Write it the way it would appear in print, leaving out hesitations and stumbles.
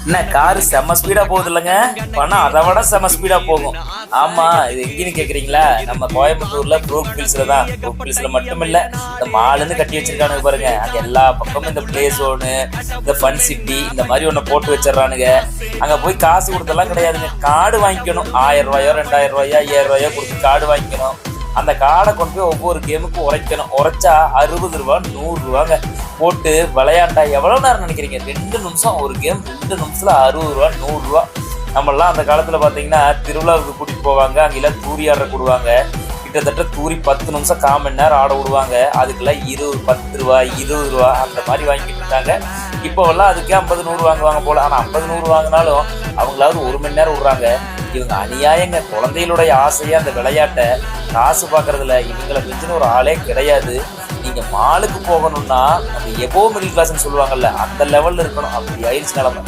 என்ன காரு செம்ம ஸ்பீடா போகுது இல்லைங்க. பணம் அதை விட செம்ம ஸ்பீடா போகும். ஆமா, இது எங்கன்னு கேக்குறீங்களா? நம்ம கோயம்புத்தூர்ல ப்ரூக் ஹில்ஸ்ல தான். ப்ரூக் ஹில்ஸ்ல மட்டும் இல்ல, இந்த மாலுன்னு கட்டி வச்சிருக்கானுங்க பாருங்க. அங்க எல்லா பக்கமும் இந்த பிளே ஜோனு, இந்த ஃபன் சிட்டி இந்த மாதிரி ஒண்ணு போட்டு வச்சிடறானுங்க. அங்க போய் காசு கொடுத்தெல்லாம் கிடையாதுங்க. கார்டு வாங்கிக்கணும். 1000 ரூபாயோ 2000 ரூபாயோ 5000 ரூபாயோ கொடுத்து கார்டு வாங்கிக்கணும். அந்த கார்டை கொண்டு போய் ஒவ்வொரு கேமுக்கும் உரைக்கணும். உரைச்சா 60 ரூபா 100 ரூபாங்க போட்டு விளையாண்டா எவ்வளவு நேரம் நினைக்கிறீங்க? 2 நிமிஷம் ஒரு கேம். 2 நிமிஷத்துல 60 ரூபா 100 ரூபா. நம்மளாம் அந்த காலத்துல பாத்தீங்கன்னா திருவிழாவுக்கு கூட்டிட்டு போவாங்க. அங்கெல்லாம் தூரி ஆட விடுவாங்க. கிட்டத்தட்ட தூரி 10 நிமிஷம் 1/4 மணி நேரம் ஆட விடுவாங்க. அதுக்கெல்லாம் 10 ரூபா 20 ரூபா அந்த மாதிரி வாங்கிட்டு இருந்தாங்க. இப்போவெல்லாம் அதுக்கே 50 100 வாங்குவாங்க போல. ஆனா 50 100 வாங்கினாலும் அவங்களாவது 1 மணி நேரம் விடுறாங்க. இவங்க அநியாயங்க. குழந்தைகளுடைய ஆசையா அந்த விளையாட்டை காசு பார்க்கறதுல இவங்களை மிஞ்சின ஒரு ஆளே கிடையாது. நீங்க மாலுக்கு போகணும்னா அந்த எபோ மிடில் கிளாஸ்ன்னு சொல்லுவாங்கல்ல, அந்த லெவல்ல இருக்கணும். அப்படி ஆயிடுச்சு நிலைமை.